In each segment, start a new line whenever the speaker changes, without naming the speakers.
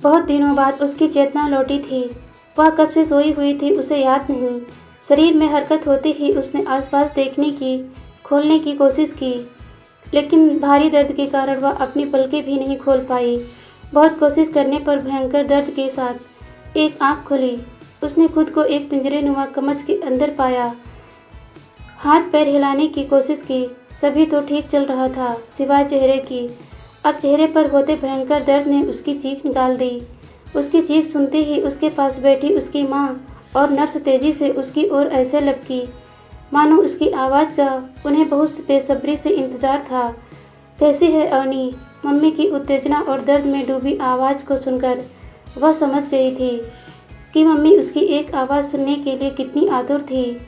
बहुत दिनों बाद उसकी चेतना लौटी थी। वह कब से सोई हुई थी उसे याद नहीं। शरीर में हरकत होते ही उसने आसपास देखने की, खोलने की कोशिश की, लेकिन भारी दर्द के कारण वह अपनी पलकें भी नहीं खोल पाई। बहुत कोशिश करने पर भयंकर दर्द के साथ एक आंख खुली। उसने खुद को एक पिंजरेनुमा कवच के अंदर पाया। हाथ पैर हिलाने की कोशिश की, सभी तो ठीक चल रहा था सिवाय चेहरे की। अब चेहरे पर होते भयंकर दर्द ने उसकी चीख निकाल दी। उसकी चीख सुनते ही उसके पास बैठी उसकी माँ और नर्स तेजी से उसकी ओर ऐसे लपकी, मानो उसकी आवाज़ का उन्हें बहुत बेसब्री से इंतजार था। कैसी है अवनी? मम्मी की उत्तेजना और दर्द में डूबी आवाज़ को सुनकर वह समझ गई थी कि मम्मी उसकी एक आवाज़ सुनने के लिए कितनी आतुर थी।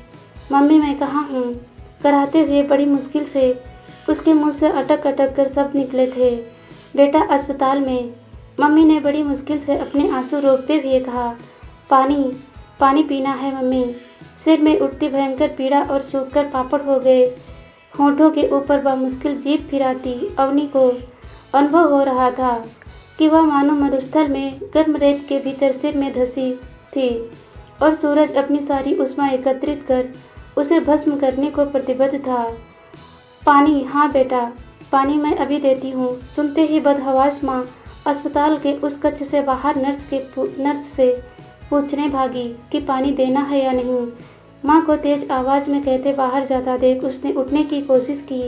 मम्मी मैं कहाँ हूँ? कराहते हुए बड़ी मुश्किल से उसके मुंह से अटक अटक कर शब्द निकले थे। बेटा अस्पताल में। मम्मी ने बड़ी मुश्किल से अपने आंसू रोकते हुए कहा। पानी, पानी पीना है मम्मी। सिर में उठती भयंकर पीड़ा और सूखकर पापड़ हो गए होठों के ऊपर वह मुश्किल जीभ फिराती अवनी को अनुभव हो रहा था कि वह मानो मरुस्थल में गर्म रेत के भीतर सिर में धंसी थी और सूरज अपनी सारी ऊष्मा एकत्रित कर उसे भस्म करने को प्रतिबद्ध था। पानी, हाँ बेटा, पानी मैं अभी देती हूँ। सुनते ही बदहवास माँ अस्पताल के उस कक्ष से बाहर नर्स से पूछने भागी कि पानी देना है या नहीं। माँ को तेज आवाज़ में कहते बाहर जाता देख उसने उठने की कोशिश की।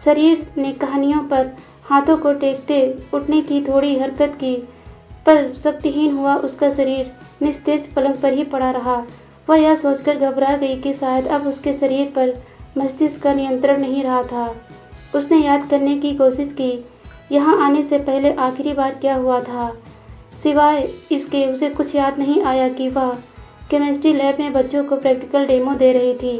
शरीर ने कहानियों पर हाथों को टेकते उठने की थोड़ी हरकत की, पर शक्तिहीन हुआ उसका शरीर निस्तेज पलंग पर ही पड़ा रहा। वह यह सोचकर घबरा गई कि शायद अब उसके शरीर पर मस्तिष्क का नियंत्रण नहीं रहा था। उसने याद करने की कोशिश की, यहाँ आने से पहले आखिरी बार क्या हुआ था। सिवाय इसके उसे कुछ याद नहीं आया कि वह केमिस्ट्री लैब में बच्चों को प्रैक्टिकल डेमो दे रही थी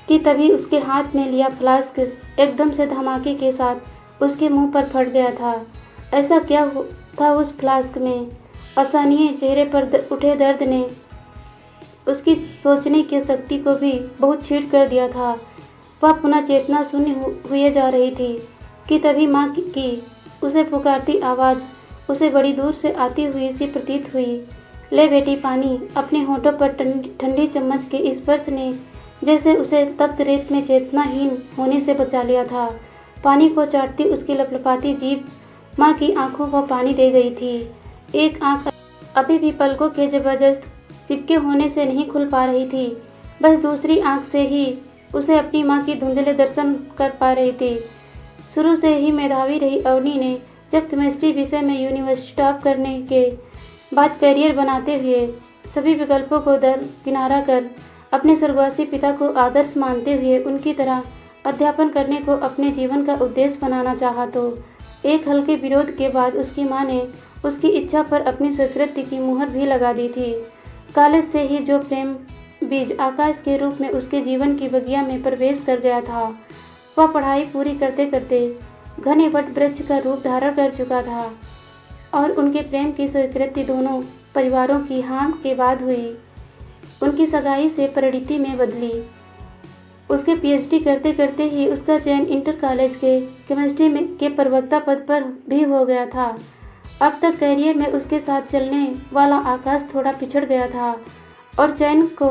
कि तभी उसके हाथ में लिया फ्लास्क एकदम से धमाके के साथ उसके मुंह पर फट गया था। ऐसा क्या था उस फ्लास्क में? असहनीय चेहरे पर उठे दर्द ने उसकी सोचने की शक्ति को भी बहुत छीट कर दिया था। वह पुनः चेतना शून्य हुए जा रही थी कि तभी माँ की उसे पुकारती आवाज़ उसे बड़ी दूर से आती हुई सी प्रतीत हुई। ले बेटी पानी। अपने होठों पर ठंडी चम्मच के स्पर्श ने जैसे उसे तप्त रेत में चेतनाहीन होने से बचा लिया था। पानी को चाटती उसकी लपलपाती जीभ माँ की आंखों को पानी दे गई थी। एक आंख अभी भी पलकों के जबरदस्त चिपके होने से नहीं खुल पा रही थी, बस दूसरी आंख से ही उसे अपनी माँ की धुंधले दर्शन कर पा रही थी। शुरू से ही मेधावी रही अवनी ने जब केमिस्ट्री विषय में यूनिवर्सिटी टॉप करने के बाद करियर बनाते हुए सभी विकल्पों को दरकिनारा कर अपने स्वर्गवासी पिता को आदर्श मानते हुए उनकी तरह अध्यापन करने को अपने जीवन का उद्देश्य बनाना चाहा, तो एक हल्के विरोध के बाद उसकी माँ ने उसकी इच्छा पर अपनी स्वीकृति की मुहर भी लगा दी थी। कॉलेज से ही जो प्रेम बीज आकाश के रूप में उसके जीवन की बगिया में प्रवेश कर गया था, वह पढ़ाई पूरी करते करते घने वट वृक्ष का रूप धारण कर चुका था और उनके प्रेम की स्वीकृति दोनों परिवारों की हाँ के बाद हुई। उनकी सगाई से परिणति में बदली। उसके पीएचडी करते करते ही उसका चयन इंटर कॉलेज के केमिस्ट्री में के प्रवक्ता पद पर भी हो गया था। अब तक करियर में उसके साथ चलने वाला आकाश थोड़ा पिछड़ गया था और चयन को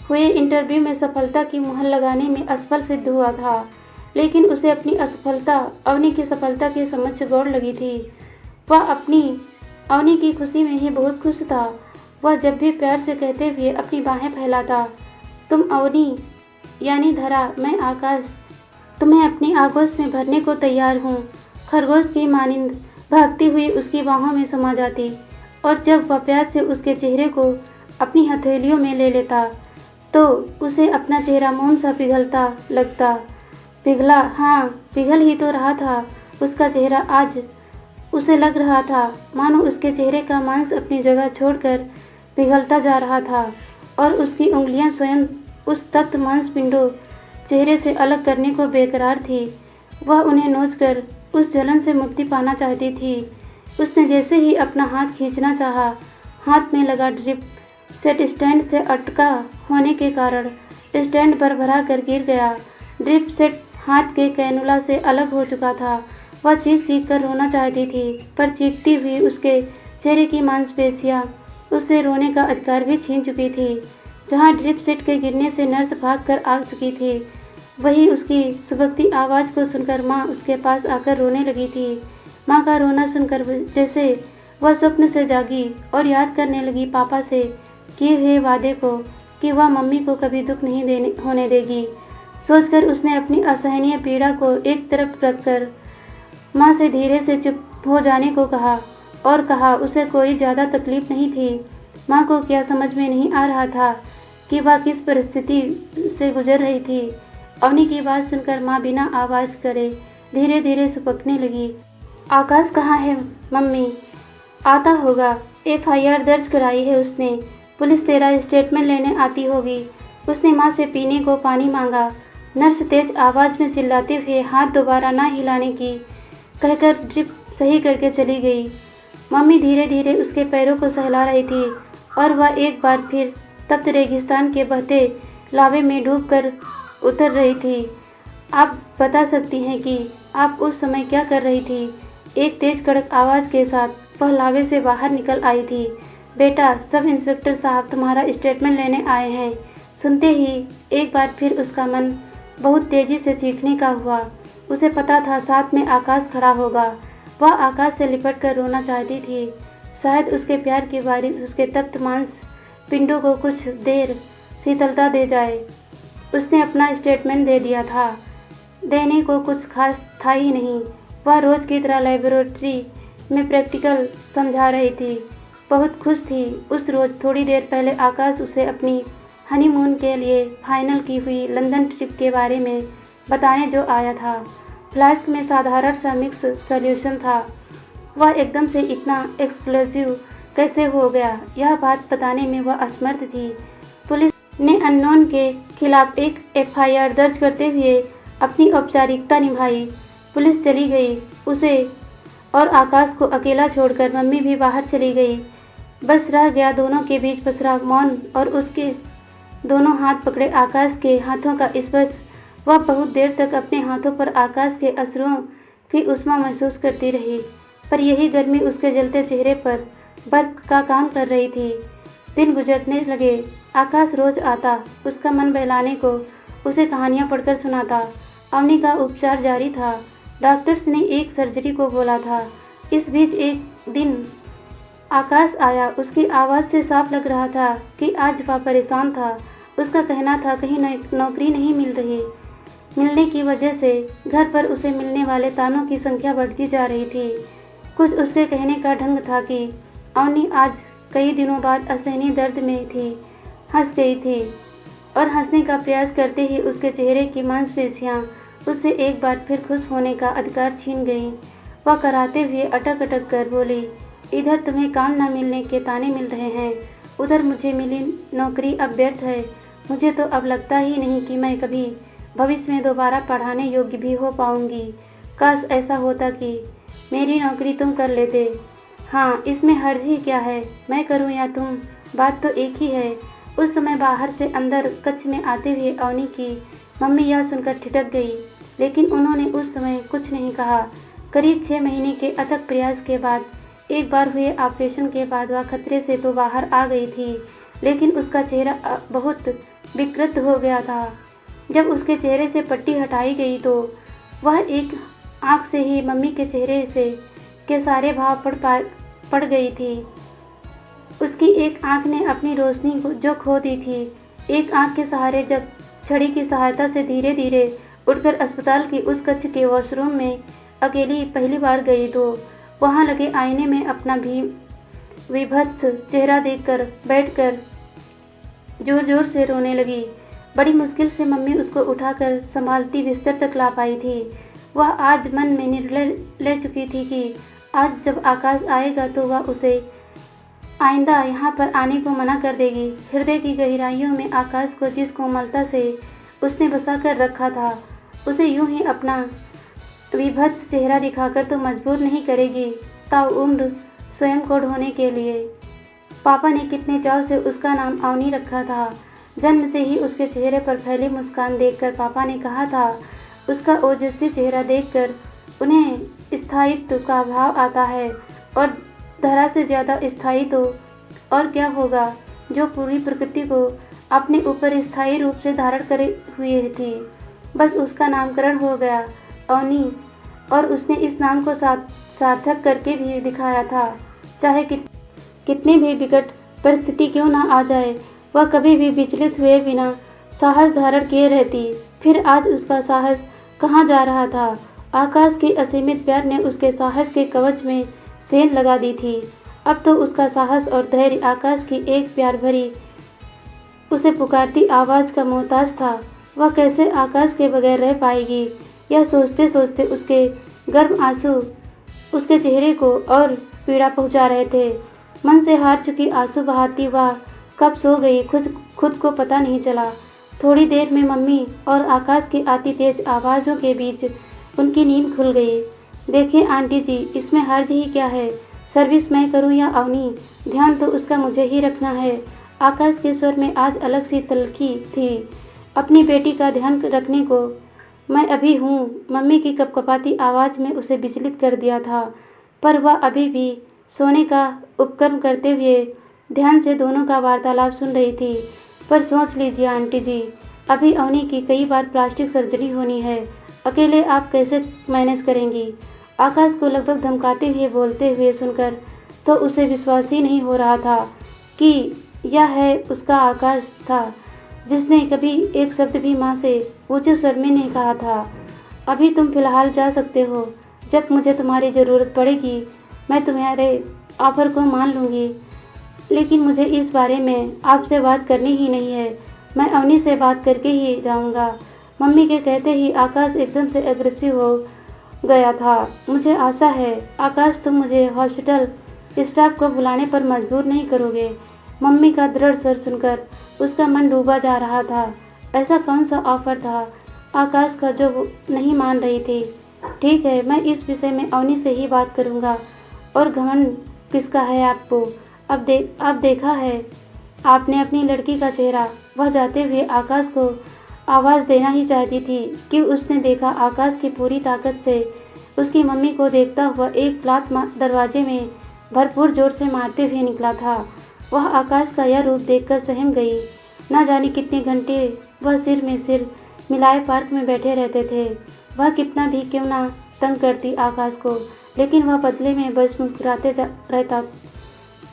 हुए इंटरव्यू में सफलता की मुहर लगाने में असफल सिद्ध हुआ था, लेकिन उसे अपनी असफलता अवनी की सफलता के समक्ष गौर लगी थी। वह अपनी अवनी की खुशी में ही बहुत खुश था। वह जब भी प्यार से कहते हुए अपनी बाहें फैलाता, तुम अवनी यानी धरा, मैं आकाश, तुम्हें अपनी आगोश में भरने को तैयार हूँ, खरगोश की मानिंद भागती हुई उसकी बाहों में समा जाती और जब वह प्यार से उसके चेहरे को अपनी हथेलियों में ले लेता तो उसे अपना चेहरा मौन सा पिघलता लगता। पिघला, हाँ पिघल ही तो रहा था उसका चेहरा। आज उसे लग रहा था मानो उसके चेहरे का मांस अपनी जगह छोड़कर पिघलता जा रहा था और उसकी उंगलियां स्वयं उस तप्त मांसपिंडों चेहरे से अलग करने को बेकरार थी। वह उन्हें नोचकर उस जलन से मुक्ति पाना चाहती थी। उसने जैसे ही अपना हाथ खींचना चाहा, हाथ में लगा ड्रिप सेट स्टैंड से अटका होने के कारण स्टैंड पर भरा कर गिर गया। ड्रिप सेट हाथ के कैनुला से अलग हो चुका था। वह चीख चीख कर रोना चाहती थी, पर चीखती हुई उसके चेहरे की मांसपेशियां उससे रोने का अधिकार भी छीन चुकी थी। जहां ड्रिप सेट के गिरने से नर्स भागकर आ चुकी थी, वहीं उसकी सुबकती आवाज़ को सुनकर माँ उसके पास आकर रोने लगी थी। माँ का रोना सुनकर जैसे वह स्वप्न से जागी और याद करने लगी पापा से किए हुए वादे को कि वह मम्मी को कभी दुख नहीं होने देगी। सोचकर उसने अपनी असहनीय पीड़ा को एक तरफ रखकर माँ से धीरे से चुप हो जाने को कहा और कहा उसे कोई ज़्यादा तकलीफ नहीं थी। माँ को क्या समझ में नहीं आ रहा था कि वह किस परिस्थिति से गुजर रही थी। अवनी की बात सुनकर माँ बिना आवाज़ करे धीरे धीरे सुपकने लगी। आकाश कहाँ है मम्मी? आता होगा, FIR दर्ज कराई है उसने। पुलिस तेरा स्टेटमेंट लेने आती होगी। उसने माँ से पीने को पानी मांगा। नर्स तेज आवाज़ में चिल्लाते हुए हाथ दोबारा ना हिलाने की कहकर ड्रिप सही करके चली गई। मम्मी धीरे धीरे उसके पैरों को सहला रही थी और वह एक बार फिर तप्त रेगिस्तान के बहते लावे में डूबकर उतर रही थी। आप बता सकती हैं कि आप उस समय क्या कर रही थी? एक तेज कड़क आवाज़ के साथ वह लावे से बाहर निकल आई थी। बेटा, सब इंस्पेक्टर साहब तुम्हारा स्टेटमेंट लेने आए हैं। सुनते ही एक बार फिर उसका मन बहुत तेज़ी से चीखने का हुआ। उसे पता था साथ में आकाश खड़ा होगा। वह आकाश से लिपट कर रोना चाहती थी। शायद उसके प्यार की बारिश उसके तप्त मांस पिंडों को कुछ देर शीतलता दे जाए। उसने अपना स्टेटमेंट दे दिया था। देने को कुछ खास था ही नहीं। वह रोज़ की तरह लेबोरेटरी में प्रैक्टिकल समझा रही थी। बहुत खुश थी। उस रोज़ थोड़ी देर पहले आकाश उसे अपनी हनीमून के लिए फाइनल की हुई लंदन ट्रिप के बारे में बताने जो आया था। फ्लास्क में साधारण सा मिक्स सॉल्यूशन था। वह एकदम से इतना एक्सप्लोसिव कैसे हो गया, यह बात बताने में वह असमर्थ थी। पुलिस ने अननोन के खिलाफ एक FIR दर्ज करते हुए अपनी औपचारिकता निभाई। पुलिस चली गई। उसे और आकाश को अकेला छोड़कर मम्मी भी बाहर चली गई। बस रह गया दोनों के बीच पसरा मौन और उसके दोनों हाथ पकड़े आकाश के हाथों का स्पर्श। वह बहुत देर तक अपने हाथों पर आकाश के अश्रुओं की उष्मा महसूस करती रही, पर यही गर्मी उसके जलते चेहरे पर बर्फ का काम कर रही थी। दिन गुजरने लगे। आकाश रोज आता, उसका मन बहलाने को उसे कहानियाँ पढ़कर सुनाता। अवनी का उपचार जारी था। डॉक्टर्स ने एक सर्जरी को बोला था। इस बीच एक दिन आकाश आया। उसकी आवाज़ से साफ लग रहा था कि आज वह परेशान था। उसका कहना था कहीं नौकरी नहीं मिल रही। मिलने की वजह से घर पर उसे मिलने वाले तानों की संख्या बढ़ती जा रही थी। कुछ उसके कहने का ढंग था कि अवनी आज कई दिनों बाद असहनीय दर्द में थी। हंस गई थी और हंसने का प्रयास करते ही उसके चेहरे की मांसपेशियां उससे एक बार फिर खुश होने का अधिकार छीन गईं। वह कराते हुए अटक अटक कर बोली, इधर तुम्हें काम न मिलने के ताने मिल रहे हैं, उधर मुझे मिली नौकरी अब व्यर्थ है। मुझे तो अब लगता ही नहीं कि मैं कभी भविष्य में दोबारा पढ़ाने योग्य भी हो पाऊंगी। काश ऐसा होता कि मेरी नौकरी तुम कर लेते। हाँ, इसमें हर्ज ही क्या है, मैं करूँ या तुम, बात तो एक ही है। उस समय बाहर से अंदर कक्ष में आते हुए अवनी की मम्मी यह सुनकर ठिठक गई, लेकिन उन्होंने उस समय कुछ नहीं कहा। करीब 6 महीने के अथक प्रयास के बाद एक बार हुए ऑपरेशन के बाद वह खतरे से तो बाहर आ गई थी, लेकिन उसका चेहरा बहुत विकृत हो गया था। जब उसके चेहरे से पट्टी हटाई गई तो वह एक आँख से ही मम्मी के चेहरे से के सारे भाव पड़ गई थी। उसकी एक आँख ने अपनी रोशनी को जो खो दी थी। एक आँख के सहारे जब छड़ी की सहायता से धीरे धीरे उठकर अस्पताल की उस कक्ष के वॉशरूम में अकेली पहली बार गई तो वहाँ लगे आईने में अपना भी विभत्स चेहरा देखकर बैठकर जोर जोर से रोने लगी। बड़ी मुश्किल से मम्मी उसको उठाकर संभालती बिस्तर तक ला पाई थी। वह आज मन में निर्णय ले चुकी थी कि आज जब आकाश आएगा तो वह उसे आइंदा यहाँ पर आने को मना कर देगी। हृदय की गहराइयों में आकाश को जिस कोमलता से उसने बसा कर रखा था, उसे यूं ही अपना विभत्स चेहरा दिखाकर तो मजबूर नहीं करेगी ताउम्र स्वयं को ढोने के लिए। पापा ने कितने चाव से उसका नाम अवनी रखा था। जन्म से ही उसके चेहरे पर फैली मुस्कान देखकर पापा ने कहा था, उसका ओजस्वी चेहरा देखकर उन्हें स्थायित्व का भाव आता है और धरा से ज़्यादा स्थायी तो और क्या होगा, जो पूरी प्रकृति को अपने ऊपर स्थायी रूप से धारण करे हुए थी। बस उसका नामकरण हो गया अवनी, और उसने इस नाम को सार्थक करके भी दिखाया था। चाहे कितनी भी विकट परिस्थिति क्यों ना आ जाए, वह कभी भी विचलित हुए बिना साहस धारण किए रहती। फिर आज उसका साहस कहाँ जा रहा था? आकाश के असीमित प्यार ने उसके साहस के कवच में सेंध लगा दी थी। अब तो उसका साहस और धैर्य आकाश की एक प्यार भरी, उसे पुकारती आवाज़ का मोहताज था। वह कैसे आकाश के बगैर रह पाएगी? यह सोचते सोचते उसके गर्म आंसू उसके चेहरे को और पीड़ा पहुंचा रहे थे। मन से हार चुकी आंसू बहाती वह कब सो गई खुद को पता नहीं चला। थोड़ी देर में मम्मी और आकाश की आती तेज आवाज़ों के बीच उनकी नींद खुल गई। देखिए आंटी जी, इसमें हर्ज ही क्या है? सर्विस मैं करूं या अवनी? ध्यान तो उसका मुझे ही रखना है। आकाश के स्वर में आज अलग सी तलखी थी। अपनी बेटी का ध्यान रखने को मैं अभी हूँ, मम्मी की कपकपाती आवाज़ में उसे विचलित कर दिया था। पर वह अभी भी सोने का उपक्रम करते हुए ध्यान से दोनों का वार्तालाप सुन रही थी। पर सोच लीजिए आंटी जी, अभी अवनी की कई बार प्लास्टिक सर्जरी होनी है, अकेले आप कैसे मैनेज करेंगी? आकाश को लगभग धमकाते हुए बोलते हुए सुनकर तो उसे विश्वास ही नहीं हो रहा था कि यह है उसका आकाश था, जिसने कभी एक शब्द भी माँ से ऊंचे स्वर में नहीं कहा था। अभी तुम फिलहाल जा सकते हो, जब मुझे तुम्हारी ज़रूरत पड़ेगी मैं तुम्हारे ऑफर को मान लूँगी, लेकिन मुझे इस बारे में आपसे बात करनी ही नहीं है। मैं अवनी से बात करके ही जाऊँगा। मम्मी के कहते ही आकाश एकदम से अग्रेसिव हो गया था। मुझे आशा है आकाश तुम मुझे हॉस्पिटल स्टाफ को बुलाने पर मजबूर नहीं करोगे। मम्मी का दृढ़ स्वर सुनकर उसका मन डूबा जा रहा था। ऐसा कौन सा ऑफर था आकाश का जो वो नहीं मान रही थी? ठीक है, मैं इस विषय में अवनी से ही बात करूँगा। और घमंड किसका है आपको? अब देखा है आपने अपनी लड़की का चेहरा। वह जाते हुए आकाश को आवाज़ देना ही चाहती थी कि उसने देखा आकाश की पूरी ताकत से उसकी मम्मी को देखता हुआ एक लात दरवाजे में भरपूर जोर से मारते हुए निकला था। वह आकाश का यह रूप देखकर सहम गई। न जाने कितने घंटे वह सिर में सिर मिलाए पार्क में बैठे रहते थे। वह कितना भी क्यों ना तंग करती आकाश को, लेकिन वह बदले में बस मुस्कुराते रहता।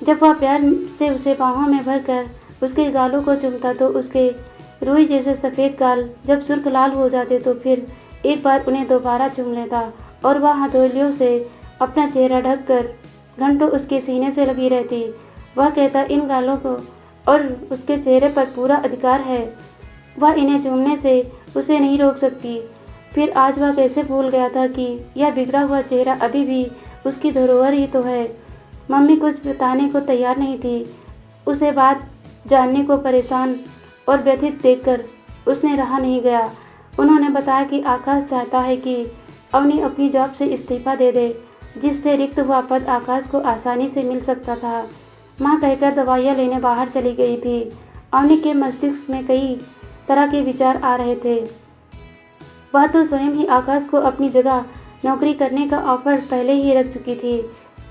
जब वह प्यार से उसे बाहों में भरकर उसके गालों को चूमता तो उसके रुई जैसे सफ़ेद गाल जब सुर्ख लाल हो जाते तो फिर एक बार उन्हें दोबारा चूम लेता और वह हथेलियों से अपना चेहरा ढककर घंटों उसके सीने से लगी रहती। वह कहता इन गालों को और उसके चेहरे पर पूरा अधिकार है, वह इन्हें चूमने से उसे नहीं रोक सकती। फिर आज वह कैसे भूल गया था कि यह बिगड़ा हुआ चेहरा अभी भी उसकी धरोहर ही तो है। मम्मी कुछ बताने को तैयार नहीं थी। उसे बात जानने को परेशान और व्यथित देखकर उसने रहा नहीं गया। उन्होंने बताया कि आकाश चाहता है कि अवनी अपनी जॉब से इस्तीफा दे दे, जिससे रिक्त हुआ पद आकाश को आसानी से मिल सकता था। माँ कहकर दवाइयाँ लेने बाहर चली गई थी। अवनी के मस्तिष्क में कई तरह के विचार आ रहे थे। वह तो स्वयं ही आकाश को अपनी जगह नौकरी करने का ऑफर पहले ही रख चुकी थी।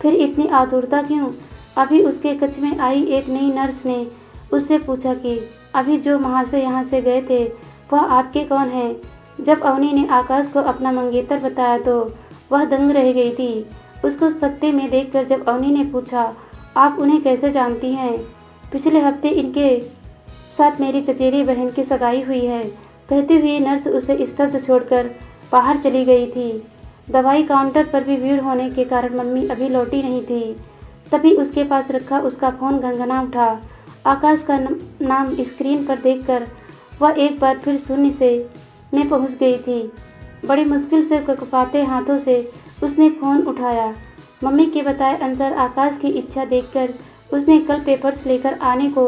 फिर इतनी आतुरता क्यों? अभी उसके कक्ष में आई एक नई नर्स ने उससे पूछा कि अभी जो महाशय यहाँ से गए थे वह आपके कौन हैं? जब अवनी ने आकाश को अपना मंगेतर बताया तो वह दंग रह गई थी। उसको सकते में देखकर जब अवनी ने पूछा आप उन्हें कैसे जानती हैं? पिछले हफ्ते इनके साथ मेरी चचेरी बहन की सगाई हुई है, कहते हुए नर्स उसे स्तब्ध छोड़कर बाहर चली गई थी। दवाई काउंटर पर भी भीड़ होने के कारण मम्मी अभी लौटी नहीं थी। तभी उसके पास रखा उसका फ़ोन घंघना उठा। आकाश का नाम स्क्रीन पर देखकर वह एक बार फिर शून्य से में पहुंच गई थी। बड़ी मुश्किल से कँपाते हाथों से उसने फ़ोन उठाया। मम्मी के बताए अनुसार आकाश की इच्छा देखकर उसने कल पेपर्स लेकर आने को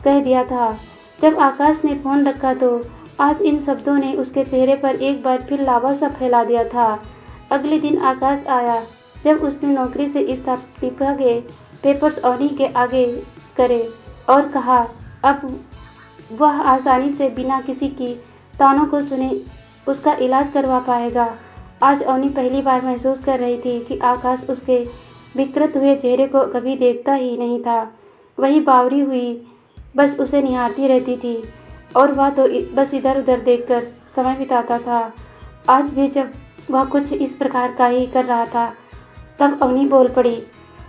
कह दिया था। जब आकाश ने फ़ोन रखा तो आज इन शब्दों ने उसके चेहरे पर एक बार फिर लावा सा फैला दिया था। अगले दिन आकाश आया जब उसने नौकरी से इस्तीफा के पेपर्स अवनी के आगे करे और कहा अब वह आसानी से बिना किसी की तानों को सुने उसका इलाज करवा पाएगा। आज अवनी पहली बार महसूस कर रही थी कि आकाश उसके विकृत हुए चेहरे को कभी देखता ही नहीं था। वही बावरी हुई बस उसे निहारती रहती थी और वह तो बस इधर उधर देखकर समय बिताता था। आज भी जब वह कुछ इस प्रकार का ही कर रहा था तब अवनी बोल पड़ी,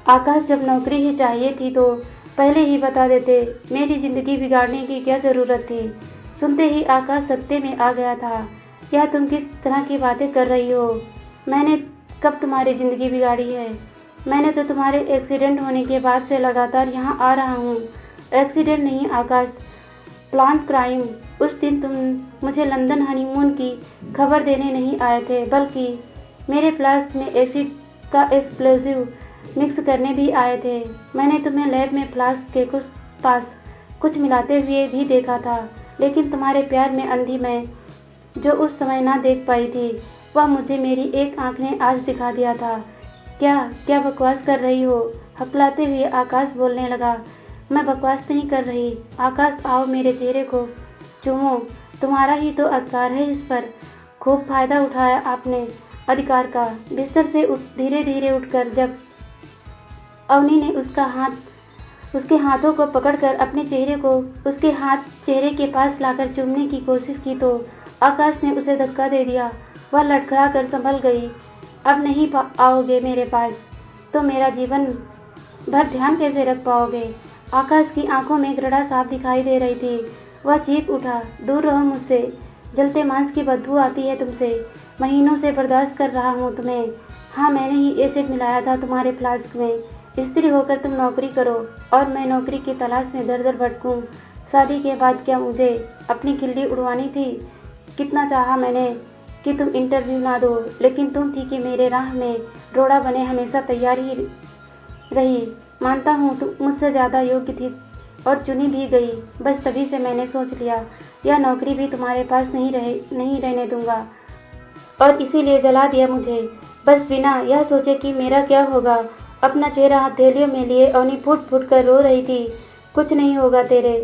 आकाश, जब नौकरी ही चाहिए थी तो पहले ही बता देते, मेरी ज़िंदगी बिगाड़ने की क्या ज़रूरत थी। सुनते ही आकाश सत्ते में आ गया था। यह तुम किस तरह की बातें कर रही हो? मैंने कब तुम्हारी ज़िंदगी बिगाड़ी है? मैंने तो तुम्हारे एक्सीडेंट होने के बाद से लगातार यहाँ आ रहा हूँ। एक्सीडेंट नहीं आकाश, प्लांट क्राइम। उस दिन तुम मुझे लंदन हनीमून की खबर देने नहीं आए थे, बल्कि मेरे फ्लास्क में एसिड का एक्सप्लोजिव मिक्स करने भी आए थे। मैंने तुम्हें लैब में फ्लास्क के पास कुछ मिलाते हुए भी देखा था, लेकिन तुम्हारे प्यार में अंधी मैं जो उस समय ना देख पाई थी, वह मुझे मेरी एक आँख ने आज दिखा दिया था। क्या बकवास कर रही हो? हकलाते हुए आकाश बोलने लगा। मैं बकवास नहीं कर रही। आकाश, आओ, मेरे चेहरे को चूमो। तुम्हारा ही तो अधिकार है इस पर। खूब फायदा उठाया आपने अधिकार का। बिस्तर से धीरे धीरे उठकर जब अवनी ने उसके हाथों को पकड़कर अपने चेहरे को उसके हाथ चेहरे के पास लाकर चूमने की कोशिश की तो आकाश ने उसे धक्का दे दिया। वह लड़खड़ा कर संभल गई। अब नहीं आओगे मेरे पास तो मेरा जीवन भर ध्यान कैसे रख पाओगे? आकाश की आंखों में घृणा साफ दिखाई दे रही थी। वह चीख उठा, दूर रहो मुझसे। जलते मांस की बदबू आती है तुमसे। महीनों से बर्दाश्त कर रहा हूँ तुम्हें। हाँ, मैंने ही एसिड मिलाया था तुम्हारे फ्लास्क में। स्त्री होकर तुम नौकरी करो और मैं नौकरी की तलाश में दर दर भटकूं। शादी के बाद क्या मुझे अपनी खिल्ली उड़वानी थी? कितना चाहा मैंने कि तुम इंटरव्यू ना दो, लेकिन तुम थी कि मेरे राह में रोड़ा बने हमेशा तैयार ही रही। मानता हूँ तुम मुझसे ज़्यादा योग्य थी और चुनी भी गई। बस तभी से मैंने सोच लिया यह नौकरी भी तुम्हारे पास नहीं रहने दूंगा और इसीलिए जला दिया मुझे, बस बिना यह सोचे कि मेरा क्या होगा। अपना चेहरा हथेलियों में लिए अवनी फूट फूट कर रो रही थी। कुछ नहीं होगा तेरे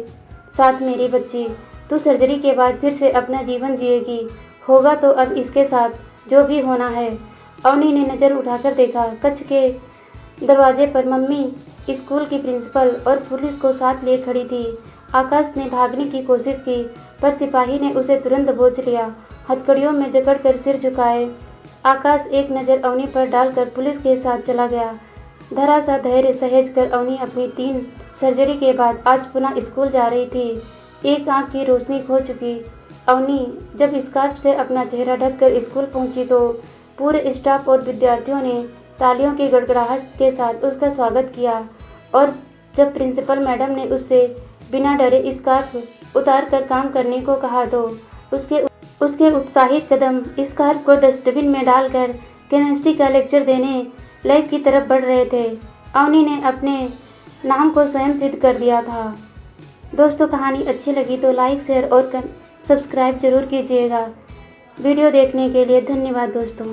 साथ मेरी बच्ची। तू सर्जरी के बाद फिर से अपना जीवन जिएगी। होगा तो अब इसके साथ जो भी होना है। अवनी ने नज़र उठाकर देखा। कक्ष के दरवाजे पर मम्मी, स्कूल की प्रिंसिपल और पुलिस को साथ लिए खड़ी थी। आकाश ने भागने की कोशिश की पर सिपाही ने उसे तुरंत दबोच लिया। हथकड़ियों में जकड़कर सिर झुकाए आकाश एक नज़र अवनी पर डालकर पुलिस के साथ चला गया। धरा सा धैर्य सहेज कर अवनी अपनी 3 सर्जरी के बाद आज पुनः स्कूल जा रही थी। एक आंख की रोशनी खो चुकी अवनी जब स्कार्फ से अपना चेहरा ढककर स्कूल पहुंची तो पूरे स्टाफ और विद्यार्थियों ने तालियों की गड़गड़ाहट के साथ उसका स्वागत किया और जब प्रिंसिपल मैडम ने उससे बिना डरे स्कार्फ उतार कर काम करने को कहा तो उसके उत्साहित कदम स्कार्फ को डस्टबिन में डालकर केमिस्ट्री का लेक्चर देने लैब की तरफ बढ़ रहे थे। अवनी ने अपने नाम को स्वयं सिद्ध कर दिया था। दोस्तों, कहानी अच्छी लगी तो लाइक, शेयर और सब्सक्राइब जरूर कीजिएगा। वीडियो देखने के लिए धन्यवाद दोस्तों।